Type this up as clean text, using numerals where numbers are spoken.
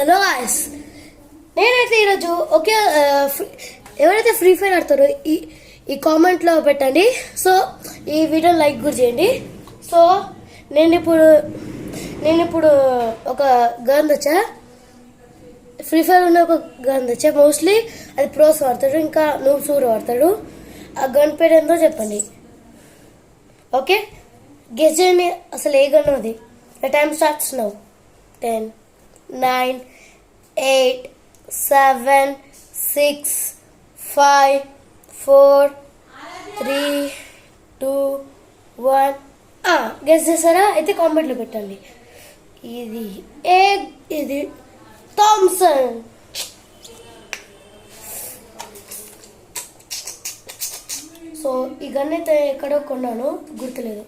Hello guys, నేనైతే ఈరోజు okay ఎవరైతే ఫ్రీ ఫైర్ ఆడతారో ఈ కామెంట్లో పెట్టండి. సో ఈ వీడియో లైక్ కూడా చేయండి. సో నేను ఇప్పుడు ఒక గన్ తెచ్చా, ఫ్రీ ఫైర్ ఉన్న ఒక గన్ తెచ్చా. మోస్ట్లీ అది ప్రోస్ వాడతాడు, ఇంకా నూబ్స్ కూడా వాడతాడు. ఆ గన్ పేరు ఏందో చెప్పండి. ఓకే, గెస్ చేయండి అసలు ఏ గన్ అది. The time starts now. 10, 9, 8, 7, 6, 5, 4, 3, 2, 1. Guess చేసారా? అయితే కామెంట్లో పెట్టండి. ఇది థామ్సన్. సో ఈ గన్ అయితే ఎక్కడో కొన్నాను, గుర్తులేదు.